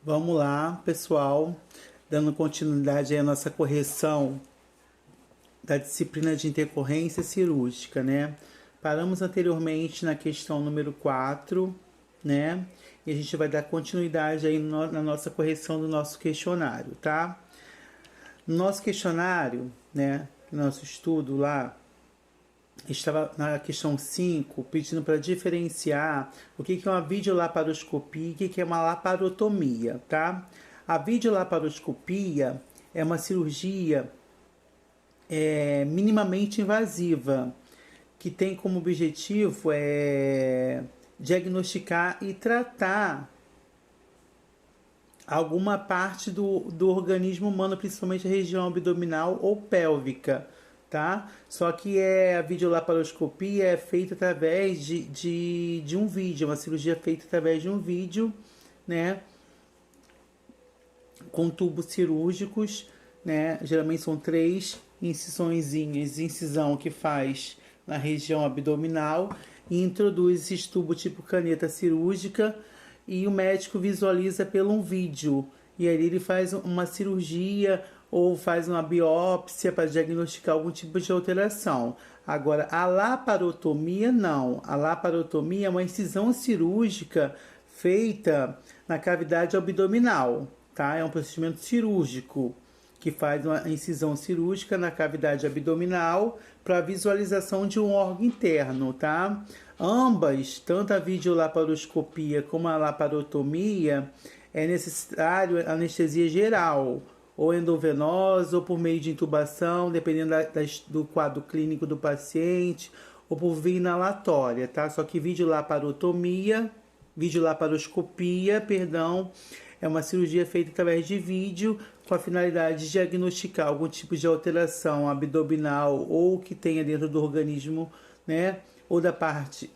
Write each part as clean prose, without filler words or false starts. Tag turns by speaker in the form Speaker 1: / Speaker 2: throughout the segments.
Speaker 1: Vamos lá, pessoal, dando continuidade aí à nossa correção da disciplina de intercorrência cirúrgica, né? Paramos anteriormente na questão número 4, né? E a gente vai dar continuidade aí na nossa correção do nosso questionário, tá? No nosso questionário, né, nosso estudo lá, estava na questão 5 pedindo para diferenciar o que é uma videolaparoscopia e o que é uma laparotomia, tá? A videolaparoscopia é uma cirurgia minimamente invasiva, que tem como objetivo diagnosticar e tratar alguma parte do organismo humano, principalmente a região abdominal ou pélvica, tá? Só que a videolaparoscopia é feita através de um vídeo, uma cirurgia feita através de um vídeo, né? Com tubos cirúrgicos, né? Geralmente são 3 incisõezinhas, incisão que faz na região abdominal e introduz esse tubo tipo caneta cirúrgica e o médico visualiza pelo um vídeo. E aí ele faz uma cirurgia ou faz uma biópsia para diagnosticar algum tipo de alteração. Agora, a laparotomia não. A laparotomia é uma incisão cirúrgica feita na cavidade abdominal, tá? É um procedimento cirúrgico que faz uma incisão cirúrgica na cavidade abdominal para visualização de um órgão interno, tá? Ambas, tanto a videolaparoscopia como a laparotomia, é necessário anestesia geral, ou endovenosa, ou por meio de intubação, dependendo do quadro clínico do paciente, ou por via inalatória, tá? Só que videolaparoscopia, é uma cirurgia feita através de vídeo com a finalidade de diagnosticar algum tipo de alteração abdominal ou que tenha dentro do organismo, né? Ou da parte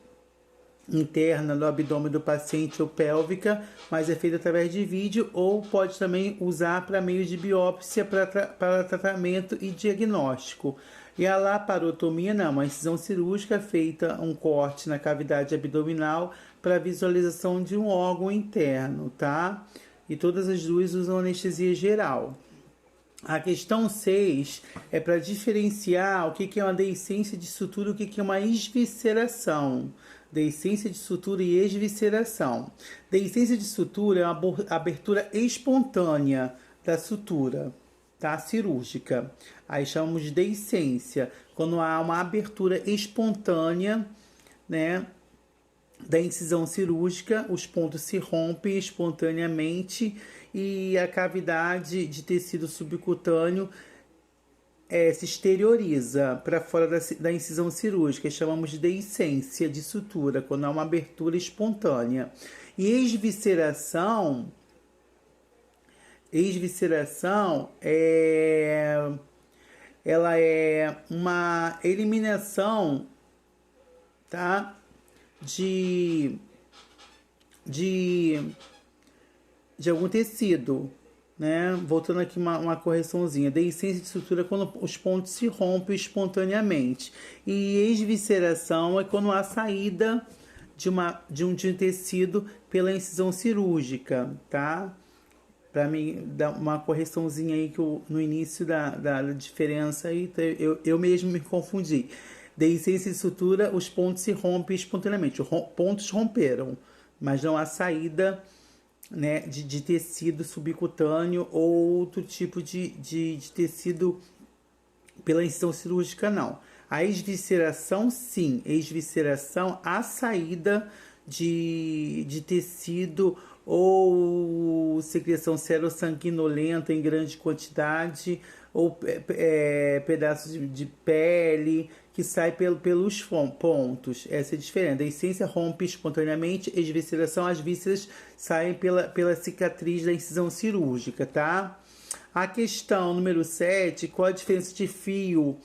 Speaker 1: interna do abdômen do paciente ou pélvica, mas é feita através de vídeo ou pode também usar para meio de biópsia para tratamento e diagnóstico. E a laparotomia não, uma incisão cirúrgica feita um corte na cavidade abdominal para visualização de um órgão interno, tá? E todas as duas usam anestesia geral. A questão 6 é para diferenciar o que é uma deiscência de sutura e o que é uma esvisceração. Deiscência de sutura e esvisceração. Deiscência de sutura é uma abertura espontânea da sutura, tá? Cirúrgica. Aí chamamos de deiscência, quando há uma abertura espontânea, né, da incisão cirúrgica, os pontos se rompem espontaneamente e a cavidade de tecido subcutâneo se exterioriza para fora da incisão cirúrgica. Chamamos de deiscência de sutura, quando há uma abertura espontânea. E esvisceração ela é uma eliminação, tá? de algum tecido, né? Voltando aqui uma correçãozinha. Deiscência de sutura é quando os pontos se rompem espontaneamente. E esvisceração é quando há saída de um tecido pela incisão cirúrgica, tá? Para mim, dar uma correçãozinha aí que no início da diferença aí, eu mesmo me confundi. Deiscência de sutura, os pontos se rompem espontaneamente. Os pontos romperam, mas não há saída, né, de tecido subcutâneo ou outro tipo de tecido pela incisão cirúrgica, não. A esvisceração, sim. Esvisceração, a saída de tecido ou secreção serossanguinolenta em grande quantidade ou pedaços de pele que sai pelos pontos. Essa é a diferença. A essência rompe espontaneamente, a esvisceração, as vísceras saem pela cicatriz da incisão cirúrgica, tá? A questão número 7, qual a diferença de fio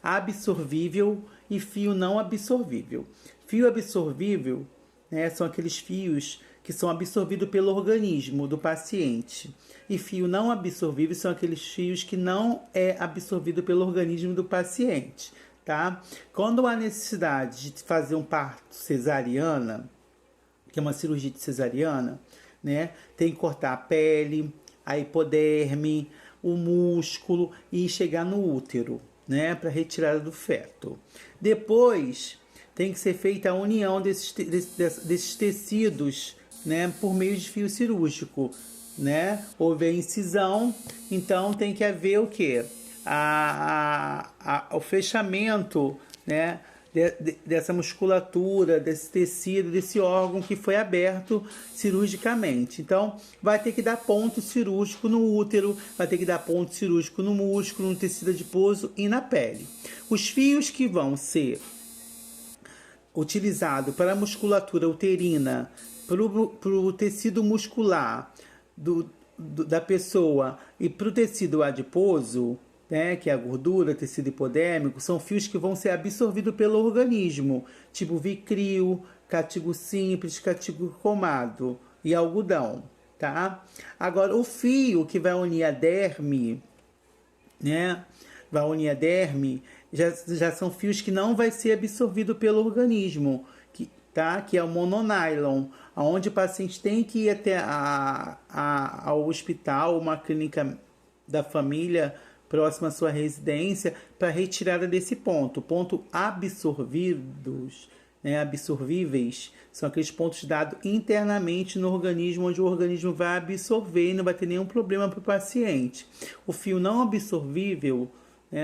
Speaker 1: absorvível e fio não absorvível? Fio absorvível, né, são aqueles fios que são absorvidos pelo organismo do paciente. E fio não absorvível são aqueles fios que não é absorvido pelo organismo do paciente, tá? Quando há necessidade de fazer um parto cesariana, que é uma cirurgia de cesariana, né? Tem que cortar a pele, a hipoderme, o músculo e chegar no útero, né? Para retirada do feto. Depois tem que ser feita a união desses tecidos, né? Por meio de fio cirúrgico, né? Houve a incisão, então tem que haver o quê? O fechamento, né? Dessa musculatura, desse tecido, desse órgão que foi aberto cirurgicamente. Então, vai ter que dar ponto cirúrgico no útero, vai ter que dar ponto cirúrgico no músculo, no tecido adiposo e na pele. Os fios que vão ser utilizados para a musculatura uterina, para o tecido muscular da pessoa e para o tecido adiposo, né, que é a gordura, tecido hipodérmico, são fios que vão ser absorvidos pelo organismo, tipo vicril, catigo simples, catigo cromado e algodão, tá? Agora, o fio que vai unir a derme, né, já são fios que não vai ser absorvido pelo organismo, que é o mononylon, onde o paciente tem que ir até ao hospital, uma clínica da família próxima à sua residência, para retirada desse ponto absorvidos, né, absorvíveis, são aqueles pontos dados internamente no organismo, onde o organismo vai absorver e não vai ter nenhum problema para o paciente. O fio não absorvível,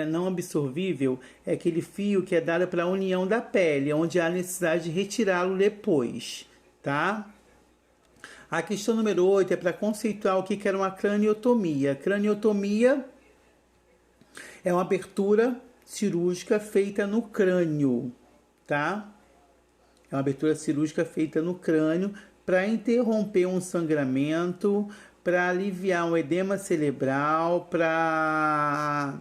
Speaker 1: não absorvível, é aquele fio que é dado para a união da pele, onde há necessidade de retirá-lo depois, tá? A questão número 8 é para conceituar o que era uma craniotomia. Craniotomia é uma abertura cirúrgica feita no crânio, tá? É uma abertura cirúrgica feita no crânio para interromper um sangramento, para aliviar um edema cerebral, para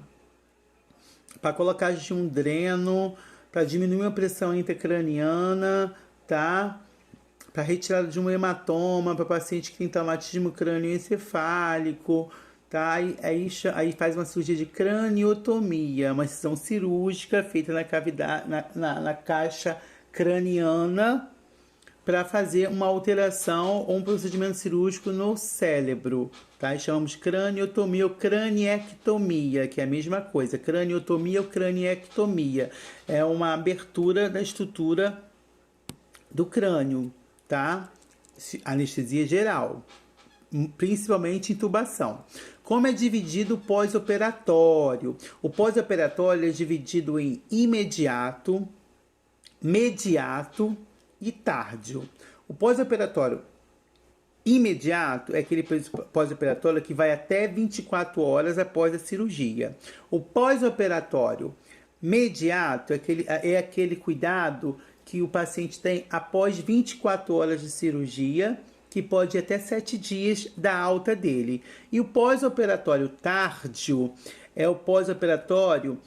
Speaker 1: colocar de um dreno, para diminuir a pressão intracraniana, tá? Para retirada de um hematoma, para paciente que tem traumatismo crânioencefálico, tá? Aí faz uma cirurgia de craniotomia, uma incisão cirúrgica feita na cavidade, na caixa craniana, para fazer uma alteração ou um procedimento cirúrgico no cérebro, tá? E chamamos de craniotomia ou craniectomia, que é a mesma coisa. Craniotomia ou craniectomia é uma abertura da estrutura do crânio, tá? Anestesia geral, principalmente intubação. Como é dividido o pós-operatório? O pós-operatório é dividido em imediato, mediato e tardio. O pós-operatório imediato é aquele pós-operatório que vai até 24 horas após a cirurgia. O pós-operatório mediato é aquele cuidado que o paciente tem após 24 horas de cirurgia, que pode ir até 7 dias da alta dele. E o pós-operatório tardio é o pós-operatório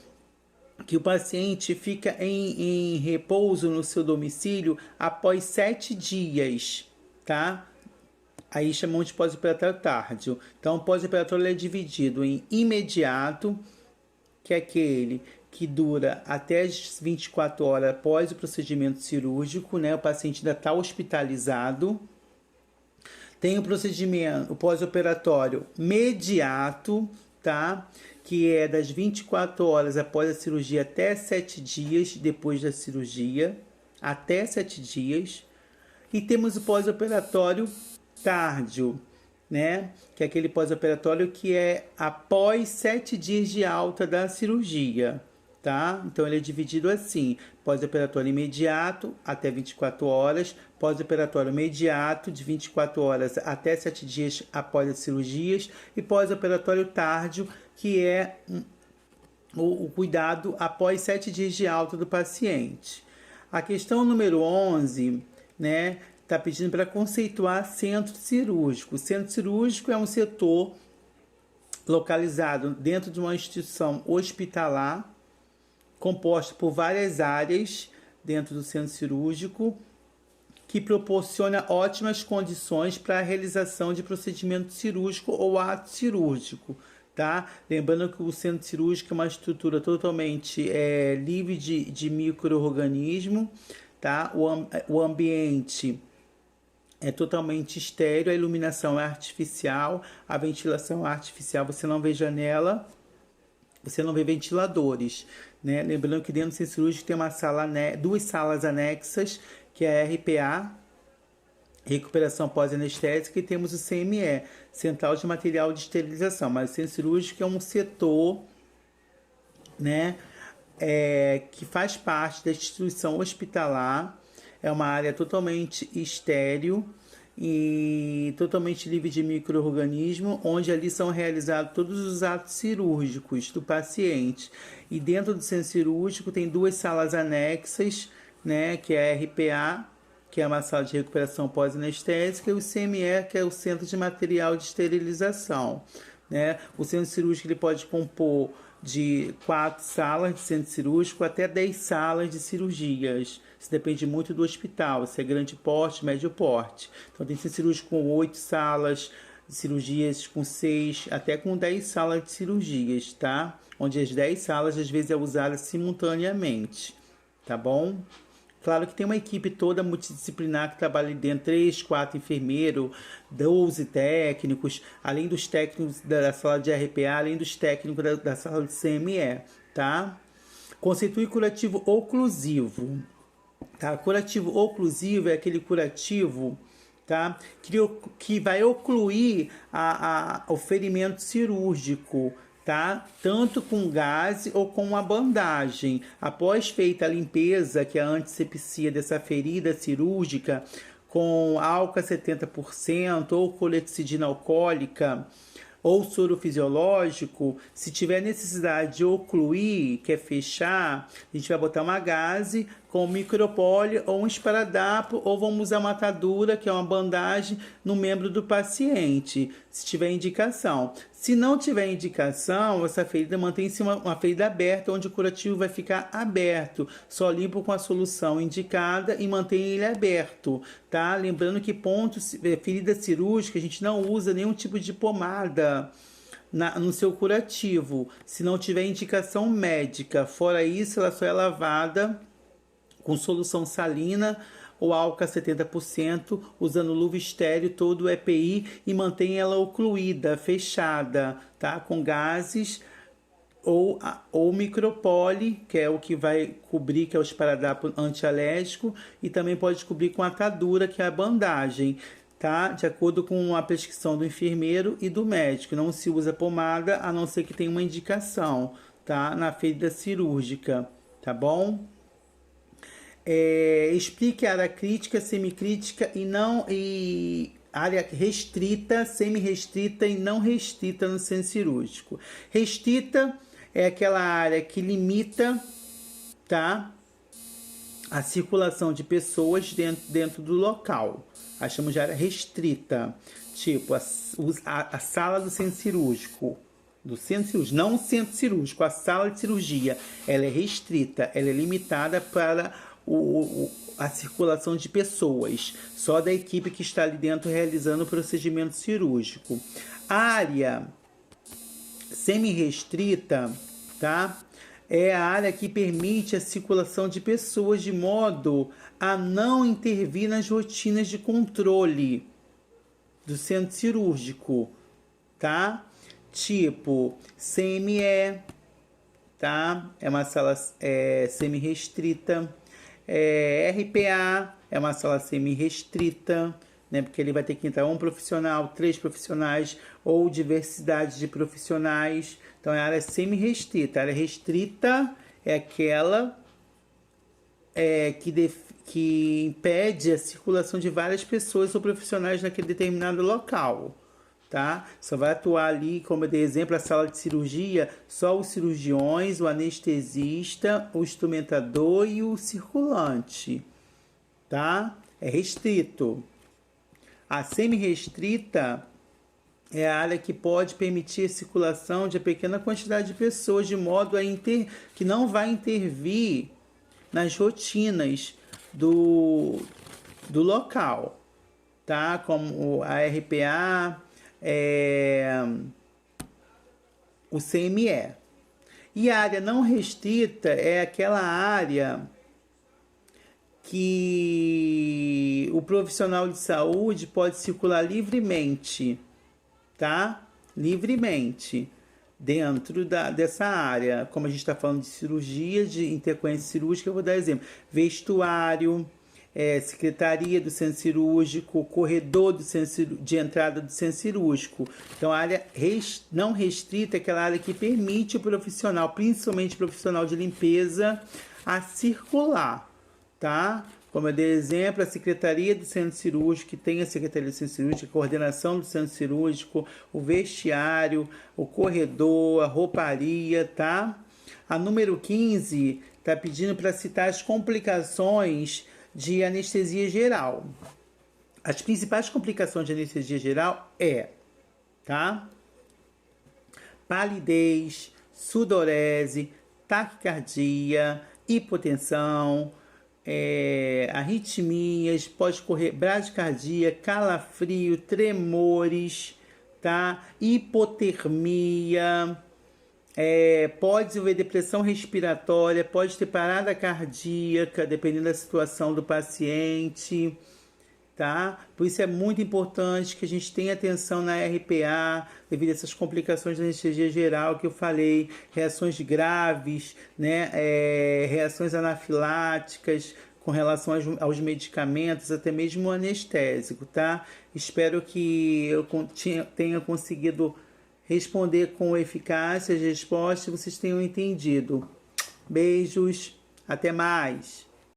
Speaker 1: que o paciente fica em repouso no seu domicílio após 7 dias, tá? Aí chamamos de pós-operatório tardio. Então, o pós-operatório é dividido em imediato, que é aquele que dura até as 24 horas após o procedimento cirúrgico, né? O paciente ainda está hospitalizado. Tem o procedimento, o pós-operatório mediato, tá? Que é das 24 horas após a cirurgia até 7 dias depois da cirurgia, até 7 dias. E temos o pós-operatório tardio, né? Que é aquele pós-operatório que é após 7 dias de alta da cirurgia, tá? Então ele é dividido assim: pós-operatório imediato até 24 horas, pós-operatório imediato de 24 horas até 7 dias após as cirurgias e pós-operatório tardio, que é o cuidado após 7 dias de alta do paciente. A questão número 11, né, está pedindo para conceituar centro cirúrgico. O centro cirúrgico é um setor localizado dentro de uma instituição hospitalar, composta por várias áreas dentro do centro cirúrgico, que proporciona ótimas condições para a realização de procedimento cirúrgico ou ato cirúrgico, tá? Lembrando que o centro cirúrgico é uma estrutura totalmente livre de micro-organismo, tá? O ambiente é totalmente estéreo, a iluminação é artificial, a ventilação é artificial, você não vê janela, você não vê ventiladores, né? Lembrando que dentro do centro cirúrgico tem uma sala, duas salas anexas, que é a RPA, recuperação pós-anestésica, e temos o CME, Central de Material de Esterilização. Mas o centro cirúrgico é um setor, né, que faz parte da instituição hospitalar, é uma área totalmente estéril e totalmente livre de micro-organismo, onde ali são realizados todos os atos cirúrgicos do paciente. E dentro do centro cirúrgico tem duas salas anexas, né, que é a RPA, que é uma sala de recuperação pós-anestésica, e o CME, que é o Centro de Material de Esterilização, né? O centro cirúrgico ele pode compor de 4 salas de centro cirúrgico até 10 salas de cirurgias. Isso depende muito do hospital, se é grande porte, médio porte. Então tem centro cirúrgico com 8 salas de cirurgias, com 6, até com 10 salas de cirurgias, tá? Onde as 10 salas às vezes é usada simultaneamente, tá bom? Claro que tem uma equipe toda multidisciplinar que trabalha ali dentro, 3, 4 enfermeiros, 12 técnicos, além dos técnicos da sala de RPA, além dos técnicos da sala de CME, tá? Constitui curativo oclusivo, tá? Curativo oclusivo é aquele curativo, tá? Que vai ocluir o ferimento cirúrgico, tá? Tanto com gaze ou com uma bandagem. Após feita a limpeza, que é a antisepsia dessa ferida cirúrgica, com álcool a 70% ou colexidina alcoólica ou soro fisiológico, se tiver necessidade de ocluir, que é fechar, a gente vai botar uma gaze com micropole ou um esparadrapo, ou vamos usar uma atadura, que é uma bandagem, no membro do paciente, se tiver indicação. Se não tiver indicação, essa ferida mantém-se uma ferida aberta, onde o curativo vai ficar aberto, só limpo com a solução indicada e mantém ele aberto, tá? Lembrando que ferida cirúrgica, a gente não usa nenhum tipo de pomada no seu curativo, se não tiver indicação médica. Fora isso, ela só é lavada com solução salina ou álcool a 70%, usando luva estéreo, todo o EPI, e mantém ela ocluída, fechada, tá? Com gases ou micropole, que é o que vai cobrir, que é o esparadrapo antialérgico, e também pode cobrir com atadura, que é a bandagem, tá? De acordo com a prescrição do enfermeiro e do médico. Não se usa pomada, a não ser que tenha uma indicação, tá? Na ferida cirúrgica, tá bom? Explique a área crítica, semicrítica e área restrita, semi-restrita e não restrita no centro cirúrgico. Restrita é aquela área que limita, tá, a circulação de pessoas dentro do local. A chamamos de área restrita, tipo a sala do centro cirúrgico. Não o centro cirúrgico, a sala de cirurgia, ela é restrita, ela é limitada para a circulação de pessoas, só da equipe que está ali dentro realizando o procedimento cirúrgico. A área semi-restrita, tá? É a área que permite a circulação de pessoas de modo a não intervir nas rotinas de controle do centro cirúrgico, tá? Tipo CME, tá? É uma sala semi-restrita. RPA é uma sala semi-restrita, né? Porque ele vai ter que entrar um profissional, 3 profissionais ou diversidade de profissionais. Então é a área semi-restrita. A área restrita é aquela que impede a circulação de várias pessoas ou profissionais naquele determinado local, tá? Só vai atuar ali, como eu dei exemplo, a sala de cirurgia, só os cirurgiões, o anestesista, o instrumentador e o circulante, tá? É restrito. A semi-restrita é a área que pode permitir a circulação de pequena quantidade de pessoas, de modo que não vai intervir nas rotinas do local, tá? Como a RPA, o CME. E a área não restrita é aquela área que o profissional de saúde pode circular livremente, tá? Livremente dentro dessa área. Como a gente está falando de cirurgia, de intercorrência cirúrgica, eu vou dar exemplo. Vestuário, secretaria do centro cirúrgico, corredor do centro, de entrada do centro cirúrgico. Então, a área não restrita é aquela área que permite o profissional, principalmente o profissional de limpeza, a circular, tá? Como eu dei exemplo, a Secretaria do Centro Cirúrgico, que tem a Secretaria do Centro Cirúrgico, a coordenação do Centro Cirúrgico, o vestiário, o corredor, a rouparia, tá? A número 15 está pedindo para citar as complicações de anestesia geral. As principais complicações de anestesia geral tá? Palidez, sudorese, taquicardia, hipotensão, arritmias, pode correr bradicardia, calafrio, tremores, tá? Hipotermia, pode desenvolver depressão respiratória, pode ter parada cardíaca, dependendo da situação do paciente, tá? Por isso é muito importante que a gente tenha atenção na RPA, devido a essas complicações da anestesia geral que eu falei, reações graves, né? Reações anafiláticas com relação aos medicamentos, até mesmo o anestésico, tá? Espero que eu tenha conseguido responder com eficácia as respostas e vocês tenham entendido. Beijos, até mais!